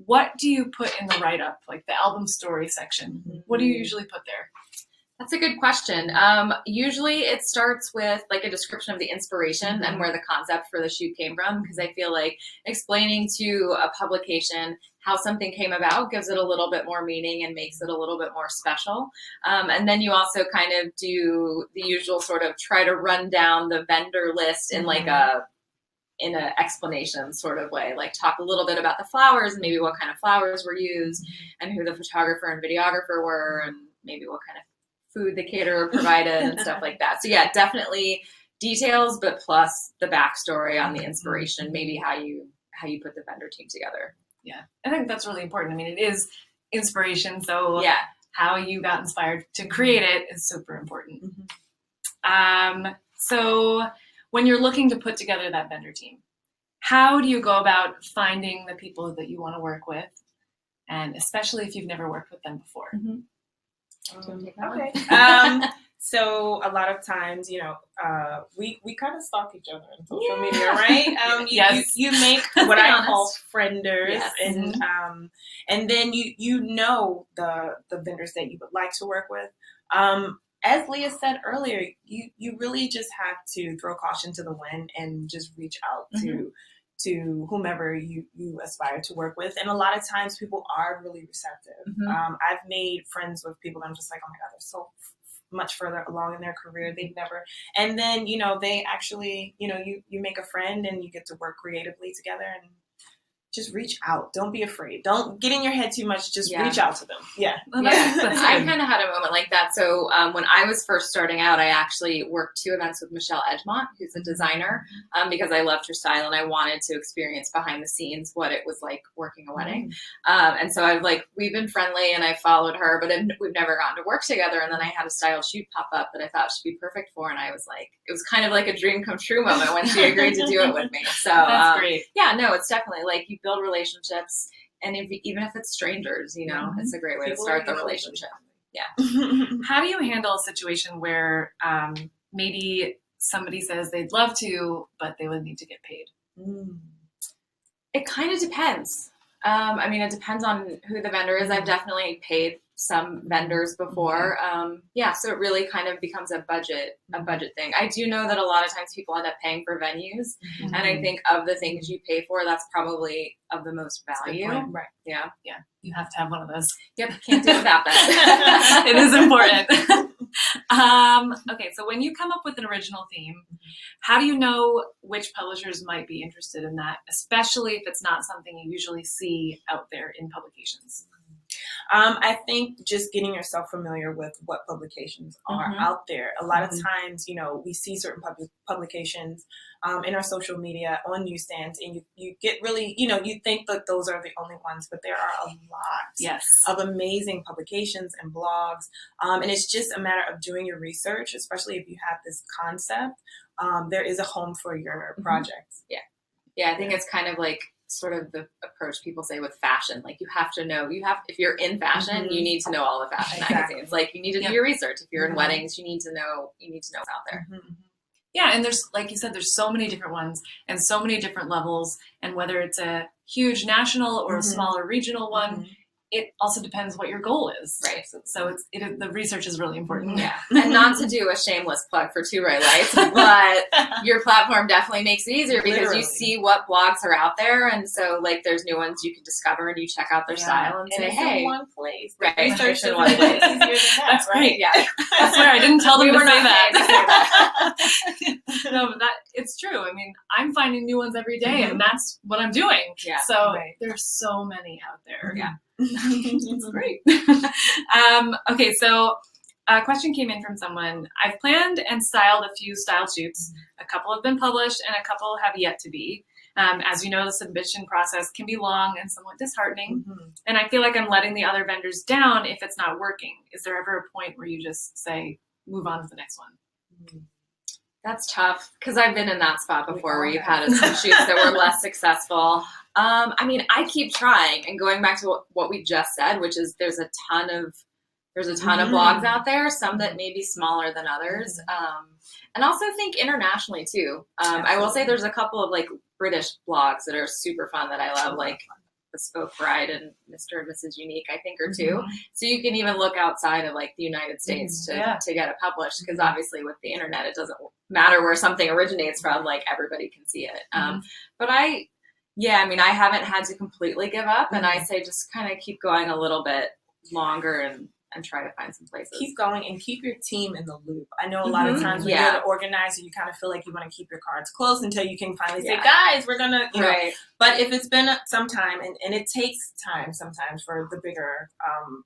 A: what do you put in the write-up, like the album story section? What do you usually put there?
B: That's a good question. Usually it starts with like a description of the inspiration and where the concept for the shoot came from, because I feel like explaining to a publication how something came about gives it a little bit more meaning and makes it a little bit more special. And then you also kind of do the usual sort of try to run down the vendor list in like in an explanation sort of way, like talk a little bit about the flowers and maybe what kind of flowers were used and who the photographer and videographer were and maybe what kind of food the caterer provided and stuff like that. So yeah, definitely details, but plus the backstory on the inspiration, maybe how you put the vendor team together.
A: Yeah, I think that's really important. I mean, it is inspiration, so how you got inspired to create it is super important. So when you're looking to put together that vendor team, how do you go about finding the people that you want to work with, and especially if you've never worked with them before?
C: Okay. So a lot of times, we kind of stalk each other on social media, right? You make what I call frienders, and then you know the vendors that you would like to work with. As Leah said earlier, you really just have to throw caution to the wind and just reach out to whomever you aspire to work with. And a lot of times people are really receptive. I've made friends with people that I'm just like, oh my God, they're so much further along in their career. They've never, and then, they actually, you make a friend and you get to work creatively together, and just reach out. Don't be afraid. Don't get in your head too much. Just reach out to them.
B: I kind of had a moment like that. So when I was first starting out, I actually worked 2 events with Michelle Edgemont, who's a designer, because I loved her style and I wanted to experience behind the scenes what it was like working a wedding. And so we've been friendly and I followed her, but we've never gotten to work together. And then I had a style shoot pop up that I thought she'd be perfect for. And I was like, it was kind of like a dream come true moment when she agreed to do it with me. So
A: that's great.
B: Yeah, no, it's definitely like you build relationships, and even if it's strangers, it's a great way to start the relationship.
A: How do you handle a situation where maybe somebody says they'd love to, but they would need to get paid?
B: It kind of depends. It depends on who the vendor is. I've definitely paid some vendors before. So it really kind of becomes a budget thing. I do know that a lot of times people end up paying for venues, and I think of the things you pay for, that's probably of the most value.
A: Right.
B: Yeah.
A: You have to have one of those.
B: Yep. Can't do without that.
A: It is important. Okay, so when you come up with an original theme, how do you know which publishers might be interested in that, especially if it's not something you usually see out there in publications?
C: I think just getting yourself familiar with what publications are out there. A lot of times, we see certain publications in our social media, on newsstands, and you get really, you think that those are the only ones, but there are a lot of amazing publications and blogs. And it's just a matter of doing your research, especially if you have this concept. There is a home for your projects.
B: Yeah, I think it's kind of like sort of the approach people say with fashion. Like, you have to know, if you're in fashion, you need to know all the fashion magazines. Like, you need to do your research. If you're in weddings, you need to know what's out there.
A: Yeah, and there's, like you said, there's so many different ones and so many different levels, and whether it's a huge national or a smaller regional one, it also depends what your goal is.
B: Right.
A: So the research is really important.
B: Yeah. And not to do a shameless plug for Two Bright Lights, but your platform definitely makes it easier because you see what blogs are out there. And so, like, there's new ones you can discover, and you check out their style and say, hey.
C: In one place.
B: Right.
C: Research in one place. Easier than that,
A: That's
C: right?
A: great.
B: Yeah.
A: I swear, I didn't tell them
B: We
A: to
B: were
A: say
B: not
A: that. No, but it's true. I mean, I'm finding new ones every day, and that's what I'm doing.
B: Yeah.
A: So there's so many out there.
B: Yeah.
A: It's great. Okay, so a question came in from someone. I've planned and styled a few style shoots. A couple have been published and a couple have yet to be. As you know, the submission process can be long and somewhat disheartening. And I feel like I'm letting the other vendors down if it's not working. Is there ever a point where you just say, move on to the next one?
B: That's tough, because I've been in that spot before where you've had some shoots that were less successful. I mean, I keep trying, and going back to what we just said, which is there's a ton of blogs out there, some that may be smaller than others, and also think internationally too. I will say there's a couple of like British blogs that are super fun that I love, like Bespoke Bride and Mr. and Mrs. Unique, I think, or two. So you can even look outside of like the United States to get it published, because obviously with the internet, it doesn't matter where something originates from, like everybody can see it. But I mean, I haven't had to completely give up, and I say just kind of keep going a little bit longer and try to find some places.
C: Keep going and keep your team in the loop. I know a lot of times when you're the organizer, you kind of feel like you want to keep your cards close until you can finally say, guys, we're going to, you know. But if it's been some time, and it takes time sometimes for the bigger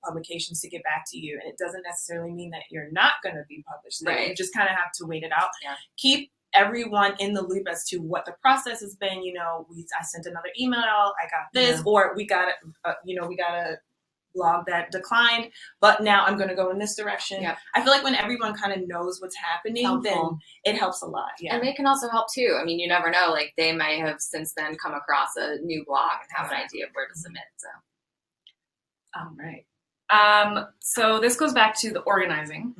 C: publications to get back to you, and it doesn't necessarily mean that you're not going to be published. You just kind of have to wait it out. Keep everyone in the loop as to what the process has been. You know, I sent another email, I got this, or we got a blog that declined, but now I'm going to go in this direction. I feel like when everyone kind of knows what's happening, then it helps a lot. And
B: they can also help too. I mean, you never know, like they may have since then come across a new blog and have an idea of where to submit. So,
A: so this goes back to the organizing.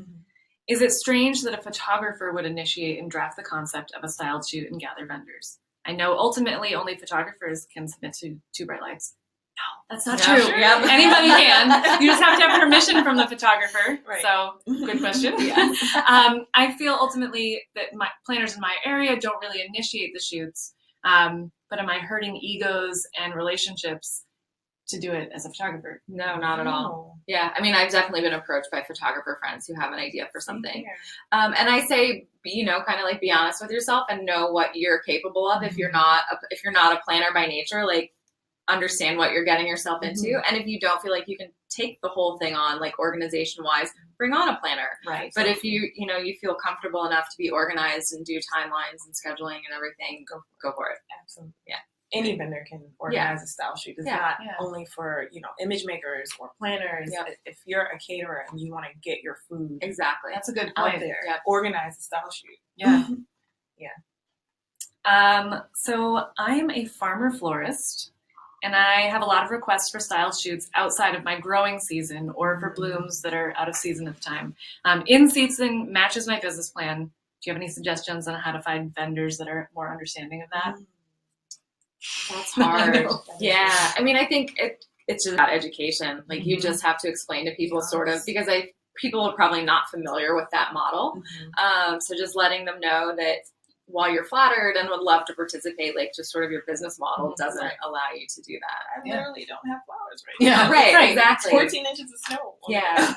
A: Is it strange that a photographer would initiate and draft the concept of a styled shoot and gather vendors? I know ultimately only photographers can submit to Two Bright Lights. No, that's not true. Anybody can. You just have to have permission from the photographer. So, good question. I feel ultimately that my planners in my area don't really initiate the shoots. But am I hurting egos and relationships to do it as a photographer?
B: No, not at all. Yeah, I mean, I've definitely been approached by photographer friends who have an idea for something. And I say, you know, kind of like be honest with yourself and know what you're capable of. If you're not a planner by nature, like understand what you're getting yourself into. And if you don't feel like you can take the whole thing on, like organization wise, bring on a planner. But if you feel comfortable enough to be organized and do timelines and scheduling and everything, go for it.
C: Absolutely. Any vendor can organize a style shoot. It's not only for, image makers or planners. If you're a caterer and you want to get your food
A: that's a good point
C: out there, organize a style shoot.
A: So I am a farmer florist, and I have a lot of requests for style shoots outside of my growing season or for blooms that are out of season at the time. In season matches my business plan. Do you have any suggestions on how to find vendors that are more understanding of that?
B: That's hard. I mean, I think it's just about education. Like you just have to explain to people sort of, because people are probably not familiar with that model. So just letting them know that while you're flattered and would love to participate, like just sort of your business model doesn't allow you to do that.
C: I literally don't have flowers right now.
B: Exactly.
C: 14 inches of snow.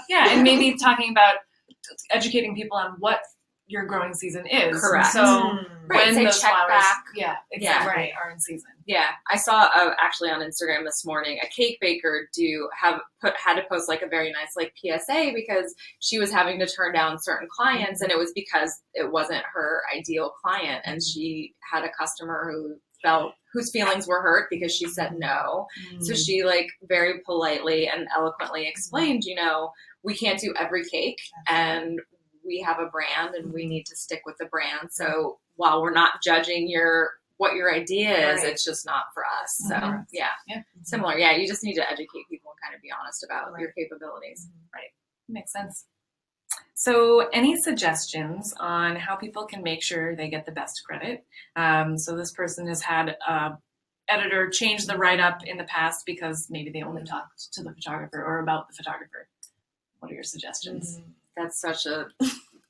A: And maybe talking about educating people on what your growing season is.
B: Correct.
A: So
B: Right,
A: when
B: say
A: those
B: check
A: flowers,
B: back.
A: yeah, exactly,
C: Right.
A: are in season.
B: Yeah, I saw actually on Instagram this morning a cake baker had to post like a very nice like PSA because she was having to turn down certain clients, and it was because it wasn't her ideal client, and she had a customer whose feelings were hurt because she said no. So she like very politely and eloquently explained, we can't do every cake, and we have a brand, and we need to stick with the brand. So while we're not judging what your idea is,
A: Right.
B: it's just not for us. So yeah,
A: Yeah.
B: similar. Yeah, you just need to educate people and kind of be honest about your capabilities.
A: Right. Makes sense. So any suggestions on how people can make sure they get the best credit? So this person has had a editor change the write-up in the past because maybe they only talked to the photographer or about the photographer. What are your suggestions?
B: That's such a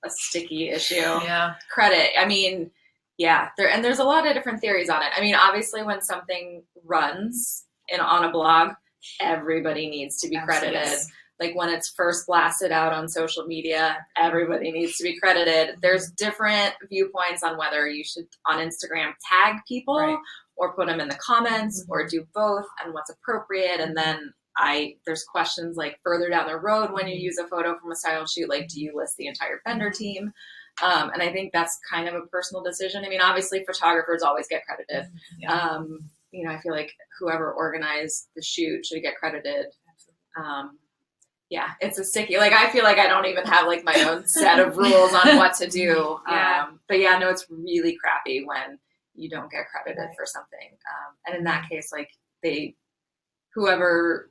B: sticky issue.
A: Yeah.
B: Credit. I mean, yeah, there's a lot of different theories on it. I mean, obviously when something runs on a blog, everybody needs to be credited.
A: Yes.
B: Like when it's first blasted out on social media, everybody needs to be credited. There's different viewpoints on whether you should on Instagram tag people or put them in the comments or do both and what's appropriate. And then there's questions like further down the road when you use a photo from a style shoot, like do you list the entire vendor team? And I think that's kind of a personal decision. I mean, obviously photographers always get credited.
A: Yeah.
B: I feel like whoever organized the shoot should get credited. Yeah, it's a sticky, like, I feel like I don't even have like my own set of rules on what to do. But yeah, no, it's really crappy when you don't get credited for something. And in that case, like whoever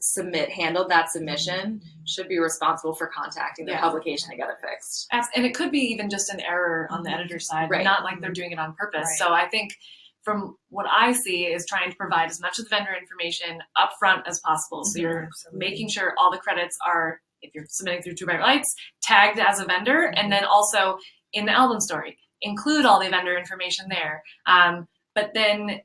B: handled that submission should be responsible for contacting the publication to get it fixed.
A: And it could be even just an error on the editor's side, not like they're doing it on purpose. So I think from what I see is trying to provide as much of the vendor information upfront as possible. So you're making sure all the credits are, if you're submitting through Two Bright Lights, tagged as a vendor, and then also in the album story, include all the vendor information there. But then,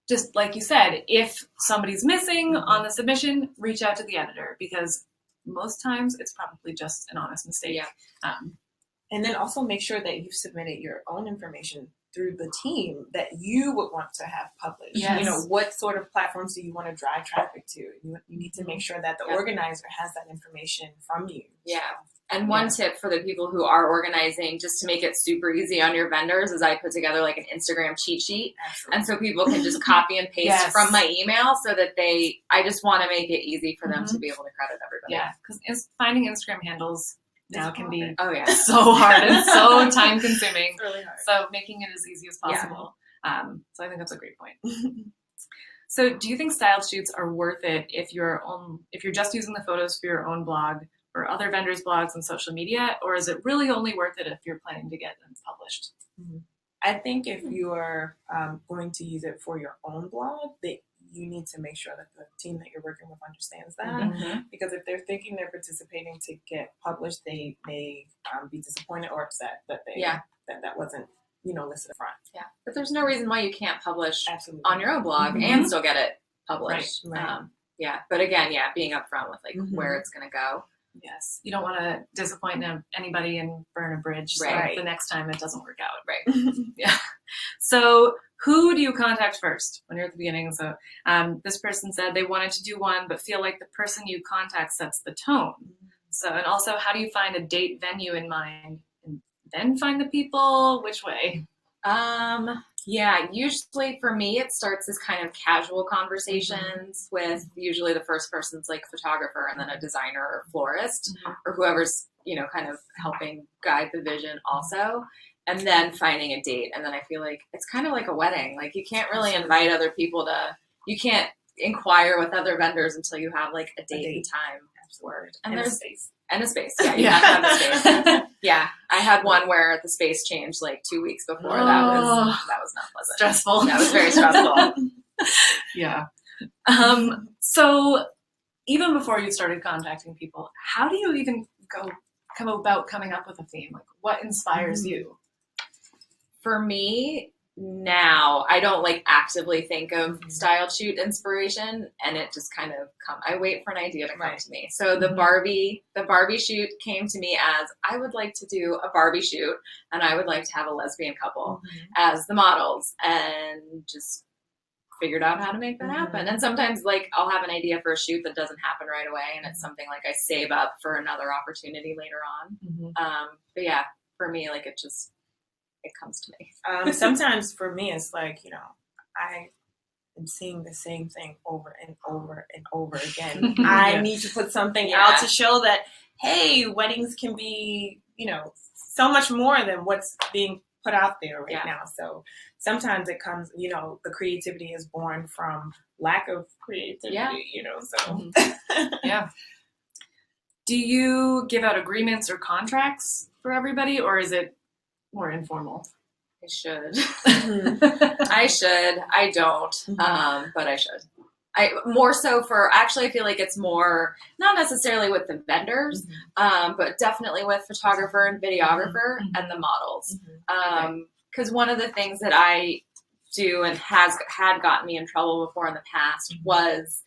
A: just like you said, if somebody's missing on the submission, reach out to the editor because most times it's probably just an honest mistake.
B: Yeah.
C: And then also make sure that you've submitted your own information through the team that you would want to have published.
A: Yes.
C: What sort of platforms do you want to drive traffic to? You need to make sure that the organizer has that information from you.
B: Yeah. And one tip for the people who are organizing, just to make it super easy on your vendors, is I put together like an Instagram cheat sheet. Absolutely. And so people can just copy and paste from my email so that I just want to make it easy for them to be able to credit everybody.
A: Yeah, because finding Instagram handles now can be
B: so
A: hard and so time consuming.
C: It's really hard.
A: So making it as easy as possible. So I think that's a great point. So do you think styled shoots are worth it if you're just using the photos for your own blog or other vendors' blogs and social media, or is it really only worth it if you're planning to get them published?
C: I think if you're going to use it for your own blog, you need to make sure that the team that you're working with understands that. Because if they're thinking they're participating to get published, they may be disappointed or upset that that wasn't listed front.
B: Yeah, but there's no reason why you can't publish on your own blog and still get it published.
C: Right.
B: But again, being upfront with like where it's going to go.
A: Yes, you don't want to disappoint anybody and burn a bridge. So the next time it doesn't work out.
B: Right.
A: Yeah. So who do you contact first when you're at the beginning? So this person said they wanted to do one, but feel like the person you contact sets the tone. So, and also, how do you find a date venue in mind and then find the people? Which way?
B: Usually for me, it starts as kind of casual conversations with usually the first person's like photographer and then a designer or florist or whoever's, kind of helping guide the vision also. And then finding a date. And then I feel like it's kind of like a wedding. Like you can't really invite other people you can't inquire with other vendors until you have like a date and time worked. And there's space. And a space. Yeah, you have to have a space. Yeah. I had one where the space changed like 2 weeks before. That was not pleasant.
A: Stressful.
B: That was very stressful.
A: Yeah. So even before you started contacting people, how do you even come about coming up with a theme? Like what inspires you?
B: For me, now I don't like actively think of style shoot inspiration, and it just kind of I wait for an idea to come to me. So the Barbie shoot came to me as I would like to do a Barbie shoot, and I would like to have a lesbian couple as the models, and just figured out how to make that happen. And sometimes like I'll have an idea for a shoot that doesn't happen right away, and it's something like I save up for another opportunity later on. But yeah, for me, like it comes to me.
C: Sometimes for me, it's like, I am seeing the same thing over and over and over again. I need to put something out to show that, hey, weddings can be, so much more than what's being put out there right now. So sometimes it comes, the creativity is born from lack of creativity, so.
A: Yeah. Do you give out agreements or contracts for everybody, or is it more informal?
B: I should. I should. I don't. But I should. More so I feel like it's more, not necessarily with the vendors, but definitely with photographer and videographer and the models. Because one of the things that I do and had gotten me in trouble before in the past was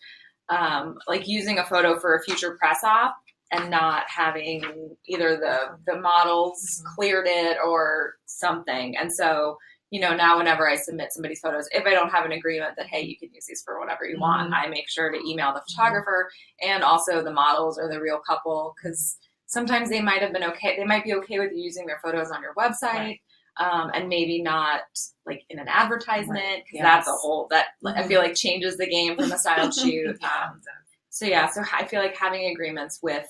B: like using a photo for a future press op and not having either the models cleared it or something. And so, now whenever I submit somebody's photos, if I don't have an agreement that, hey, you can use these for whatever you want, I make sure to email the photographer and also the models or the real couple, because sometimes they might have been okay. They might be okay with you using their photos on your website. And maybe not like in an advertisement, because that's a whole, I feel like changes the game from a styled shoot. So I feel like having agreements with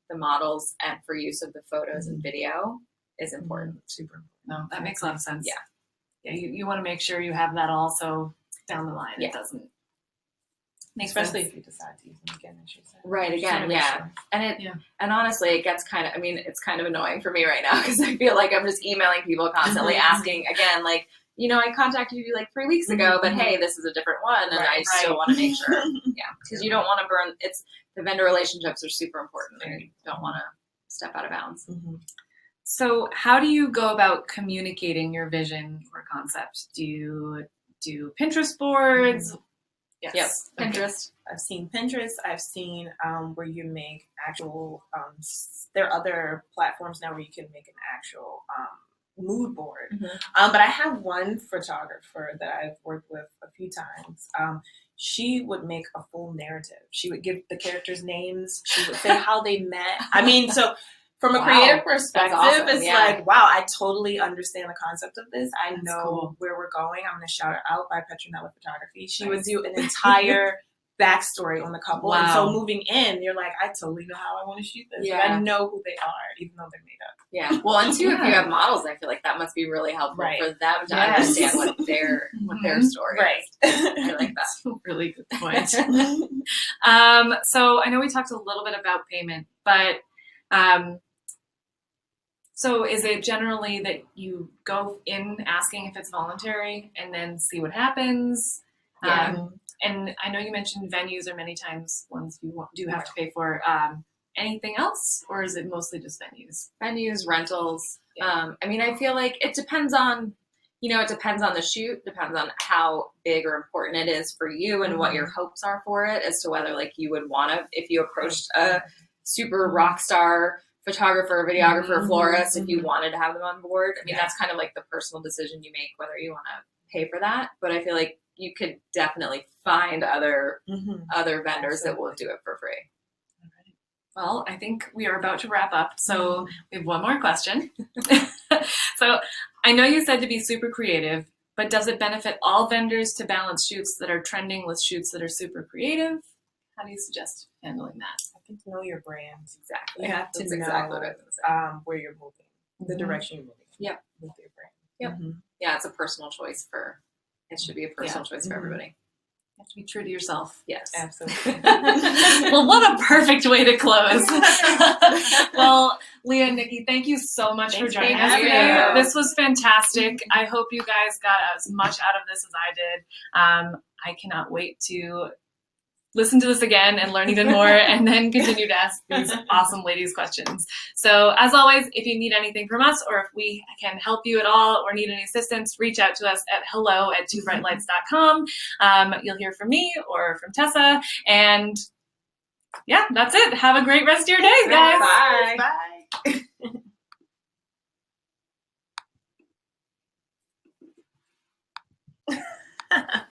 B: the models and for use of the photos and video is important.
C: Super important.
A: No, that makes a lot of sense.
B: Yeah.
A: Yeah, you want to make sure you have that also down the line. It doesn't make
C: especially
A: sense.
C: If you decide to use them again, as you said.
B: Right, again,
C: Sure.
B: And honestly, it gets it's kind of annoying for me right now, because I feel like I'm just emailing people constantly asking again, like, I contacted you like 3 weeks ago, but hey, this is a different one, and I still want to make sure. Because you don't want to burn. The vendor relationships are super important, and you don't want to step out of bounds.
A: So how do you go about communicating your vision or concept? Do you do Pinterest boards?
B: Yes. Pinterest.
C: I've seen Pinterest. I've seen where you make actual, there are other platforms now where you can make an actual mood board. But I have one photographer that I've worked with a few times. She would make a full narrative. She would give the characters names. She would say how they met. I mean, so from a creative perspective, awesome. It's like, wow, I totally understand the concept of this. I know where we're going. I'm going to shout her out by Petronella Photography. She would do an entire backstory on the couple. And so moving in, you're like, I totally know how I want to shoot this. Yeah. I know who they are, even though they're made up.
B: Yeah. Well, and too, if you have models, I feel like that must be really helpful for them to understand what their story is. I like that.
A: That's a really good point. So I know we talked a little bit about payment, but so is it generally that you go in asking if it's voluntary and then see what happens? And I know you mentioned venues are many times ones you do have to pay for. Anything else, or is it mostly just venues?
B: Venues, rentals. I mean, I feel like it depends on, it depends on the shoot, depends on how big or important it is for you and what your hopes are for it, as to whether like you would want to, if you approached a super rock star photographer, videographer, florist, if you wanted to have them on board. I mean, that's kind of like the personal decision you make, whether you want to pay for that. But I feel like you could definitely find other vendors that will do it for free.
A: Well, I think we are about to wrap up, so we have one more question. So I know you said to be super creative, but does it benefit all vendors to balance shoots that are trending with shoots that are super creative? How do you suggest handling that?
C: I think know your brand.
B: Exactly.
C: You have to know
B: exactly what I was gonna say.
C: Where you're moving, the direction you're moving.
B: Yep.
C: With your brand.
B: Yep. Yeah, it's a personal choice it should be a personal choice for everybody.
A: You have to be true to yourself.
B: Yes.
C: Absolutely.
A: Well, what a perfect way to close. Well, Leah and Nikki, thank you so much for joining us today. This was fantastic. I hope you guys got as much out of this as I did. I cannot wait to listen to this again and learn even more, and then continue to ask these awesome ladies questions. So as always, if you need anything from us, or if we can help you at all or need any assistance, reach out to us at hello@twobrightlights.com. You'll hear from me or from Tessa, and yeah, that's it. Have a great rest of your day, guys.
C: Bye. Bye.